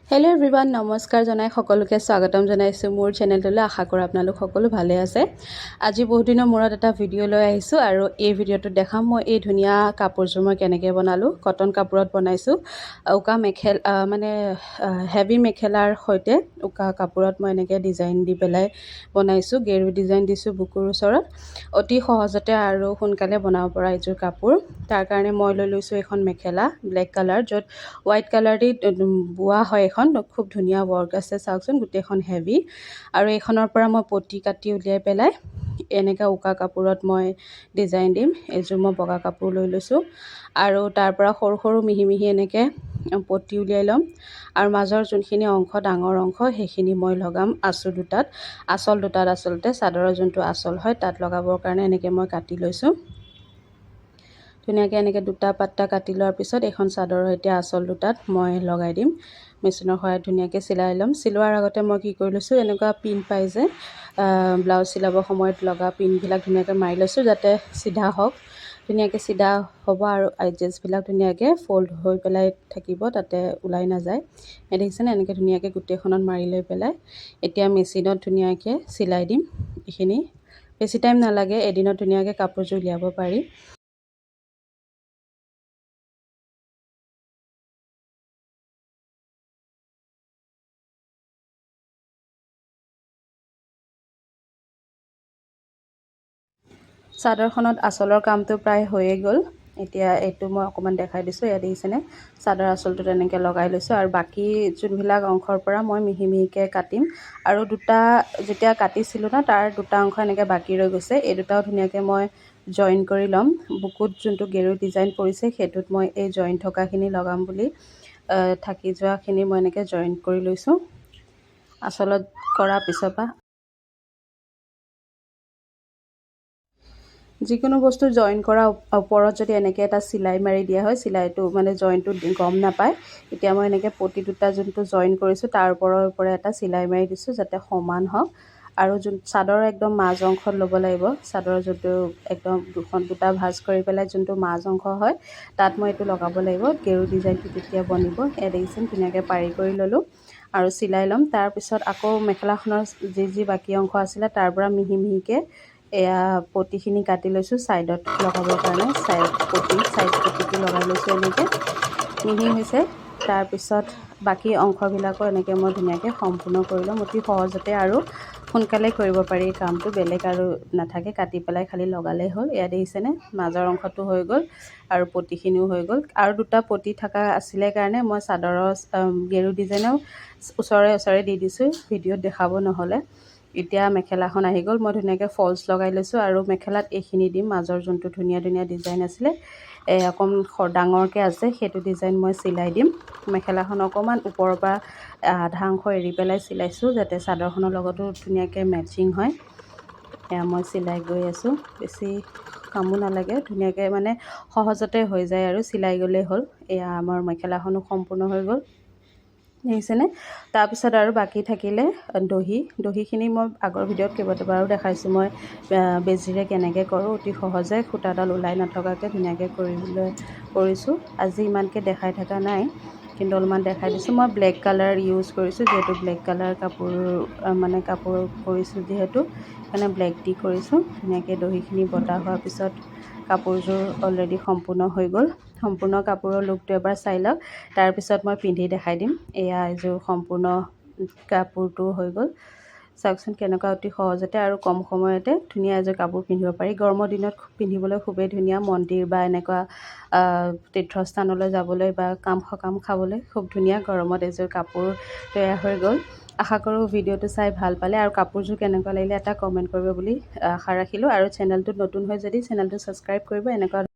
Hello' everyone, নমস্কাৰ জনাই সকলোকে স্বাগতম জনাইছোঁ মোৰ চেনেলটোলৈ। আশা কৰোঁ আপোনালোক সকলো ভালে আছে। আজি বহুত দিনৰ মূৰত এটা ভিডিঅ' লৈ আহিছোঁ আৰু এই ভিডিঅ'টোত দেখাম মই এই ধুনীয়া কাপোৰযোৰ মই কেনেকৈ বনালোঁ। কটন কাপোৰত বনাইছোঁ। উকা হেভি মেখেলাৰ সৈতে উকা কাপোৰত মই এনেকৈ ডিজাইন দি পেলাই বনাইছোঁ। গেৰু ডিজাইন দিছোঁ বুকুৰ ওচৰত। অতি সহজতে আৰু সোনকালে বনাব পৰা এইযোৰ কাপোৰ। তাৰ কাৰণে মই লৈ লৈছোঁ এখন মেখেলা ব্লেক কালাৰ, য'ত হোৱাইট কালাৰ দি বোৱা হয়। খুব ধুনীয়া ৱৰ্ক আছে, চাওকচোন, গোটেইখন হেভি। আৰু এইখনৰ পৰা মই পটি কাটি উলিয়াই পেলাই এনেকৈ উকা কাপোৰত মই ডিজাইন দিম। এইযোৰ মই বগা কাপোৰ লৈ লৈছোঁ আৰু তাৰ পৰা সৰু সৰু মিহি মিহি এনেকৈ পটি উলিয়াই ল'ম। আৰু মাজৰ যোনখিনি অংশ, ডাঙৰ অংশ, সেইখিনি মই লগাম আঁচল দুটাত আচলতে চাদৰৰ যোনটো আঁচল হয় তাত লগাবৰ কাৰণে এনেকৈ মই কাটি লৈছোঁ। ধুনীয়াকৈ এনেকৈ দুটা পাত্তা কাটি লোৱাৰ পিছত এইখন চাদৰৰ এতিয়া আঁচল দুটাত মই লগাই দিম। মেচিনৰ সহায়ত ধুনীয়াকৈ চিলাই ল'ম। চিলোৱাৰ আগতে মই কি কৰি লৈছোঁ, এনেকুৱা পিন পাই যে ব্লাউজ চিলাবৰ সময়ত লগা পিনবিলাক ধুনীয়াকৈ মাৰি লৈছোঁ, যাতে চিধা হওক। ধুনীয়াকৈ চিধা হ'ব আৰু এডজাষ্টবিলাক ধুনীয়াকৈ ফ'ল্ড হৈ পেলাই থাকিব, তাতে ওলাই নাযায়। দেখিছেনে? এনেকৈ ধুনীয়াকৈ গোটেইখনত মাৰি লৈ পেলাই এতিয়া মেচিনত ধুনীয়াকৈ চিলাই দিম। এইখিনি বেছি টাইম নালাগে, এদিনত ধুনীয়াকৈ কাপোৰযোৰ উলিয়াব পাৰি। চাদৰখনত আঁচলৰ কামটো প্ৰায় হৈয়ে গ'ল। এতিয়া এইটো মই অকণমান দেখাই দিছোঁ। ইয়াত দেখিছেনে? চাদৰ আঁচলটো তেনেকৈ লগাই লৈছোঁ আৰু বাকী যোনবিলাক অংশৰ পৰা মই মিহি মিহিকৈ কাটিম। আৰু দুটা যেতিয়া কাটিছিলোঁ ন, তাৰ দুটা অংশ এনেকৈ বাকী ৰৈ গৈছে। এই দুটাও ধুনীয়াকৈ মই জইন কৰি ল'ম। বুকুত যোনটো গেৰু ডিজাইন পৰিছে সেইটোত মই এই জইন থকাখিনি লগাম বুলি থাকি যোৱাখিনি মই এনেকৈ জইন কৰি লৈছোঁ। আঁচলত কৰাৰ পিছৰ পৰা যিকোনো বস্তু জইন কৰাৰ ওপৰত যদি এনেকৈ এটা চিলাই মাৰি দিয়া হয়, চিলাইটো জইনটো গম নাপায়। এতিয়া মই এনেকৈ পটি দুটা যোনটো জইন কৰিছোঁ তাৰ ওপৰে এটা চিলাই মাৰি দিছোঁ, যাতে সমান হওক। আৰু চাদৰৰ একদম মাজ অংশত ল'ব লাগিব। চাদৰৰ যোনটো একদম দুটা ভাঁজ কৰি পেলাই যোনটো মাজ অংশ হয় তাত মই এইটো লগাব লাগিব। গেৰু ডিজাইনটো তেতিয়া বনিব। দেখিছেন? ধুনীয়াকৈ পাৰি কৰি ল'লোঁ আৰু চিলাই ল'ম। তাৰপিছত আকৌ মেখেলাখনৰ যি বাকী অংশ আছিলে তাৰ পৰা মিহি মিহিকৈ এয়া পটিখিনি কাটি লৈছোঁ ছাইডত লগাবৰ কাৰণে। ছাইড পটিটো লগাই লৈছোঁ। এনেকৈ মিহি হৈছে। তাৰপিছত বাকী অংশবিলাকো এনেকৈ মই ধুনীয়াকৈ সম্পূৰ্ণ কৰি ল'ম। অতি সহজতে আৰু সোনকালে কৰিব পাৰি কামটো, বেলেগ আৰু নাথাকে। কাটি পেলাই খালি লগালেই হ'ল। এয়া দেখিছেনে? মাজৰ অংশটো হৈ গ'ল আৰু পটিখিনিও হৈ গ'ল। আৰু দুটা পটি থকা আছিলে কাৰণে মই চাদৰৰ গেৰু ডিজাইনেও ওচৰে দি দিছোঁ, ভিডিঅ'ত দেখাব নহ'লে। এতিয়া মেখেলাখন আহি গ'ল। মই ধুনীয়াকৈ ফলছ লগাই লৈছোঁ আৰু মেখেলাত এইখিনি দিম। মাজৰ যোনটো ধুনীয়া ধুনীয়া ডিজাইন আছিলে, অকণমান ডাঙৰকৈ আছে, সেইটো ডিজাইন মই চিলাই দিম। মেখেলাখন অকণমান ওপৰৰ পৰা আধা অংশ এৰি পেলাই চিলাইছোঁ, যাতে চাদৰখনৰ লগতো ধুনীয়াকৈ মেচিং হয়। এয়া মই চিলাই গৈ আছোঁ। বেছি কামো নালাগে, ধুনীয়াকৈ সহজতে হৈ যায় আৰু চিলাই গ'লেই হ'ল। এয়া আমাৰ মেখেলাখনো সম্পূৰ্ণ হৈ গ'ল। দেখিছেনে? তাৰপিছত আৰু বাকী থাকিলে দহিখিনি মই আগৰ ভিডিঅ'ত কেইবাবাৰো দেখাইছোঁ। মই বেজিৰে কেনেকৈ কৰোঁ, অতি সহজে সূতাডাল ওলাই নথকাকৈ ধুনীয়াকৈ কৰিছোঁ। আজি ইমানকৈ দেখাই থকা নাই, কিন্তু অলপমান দেখাই দিছোঁ। মই ব্লেক কালাৰ ইউজ কৰিছোঁ, যিহেতু ব্লেক কালাৰ কাপোৰ কৰিছোঁ, যিহেতু সেইকাৰণে ব্লেক দি কৰিছোঁ। ধুনীয়াকৈ দহিখিনি বটা হোৱাৰ পিছত কাপোৰযোৰ অলৰেডি সম্পূৰ্ণ হৈ গ'ল। সম্পূৰ্ণ কাপোৰৰ লুকটো এবাৰ চাই লওক, তাৰপিছত মই পিন্ধি দেখাই দিম। এয়া এযোৰ সম্পূৰ্ণ কাপোৰটো হৈ গ'ল। চাওকচোন কেনেকুৱা অতি সহজতে আৰু কম সময়তে ধুনীয়া এযোৰ কাপোৰ পিন্ধিব পাৰি। গৰমৰ দিনত পিন্ধিবলৈ খুবেই ধুনীয়া। মন্দিৰ বা এনেকুৱা তীৰ্থস্থানলৈ যাবলৈ বা কাম সকাম খাবলৈ খুব ধুনীয়া। গৰমত এযোৰ কাপোৰ তৈয়াৰ হৈ গ'ল। আশা কৰোঁ ভিডিঅ'টো চাই ভাল পালে আৰু কাপোৰযোৰ কেনেকুৱা লাগিলে এটা কমেণ্ট কৰিব বুলি আশা ৰাখিলোঁ। আৰু চেনেলটোত নতুন হয় যদি চেনেলটো ছাবস্ক্ৰাইব কৰিব। এনেকুৱা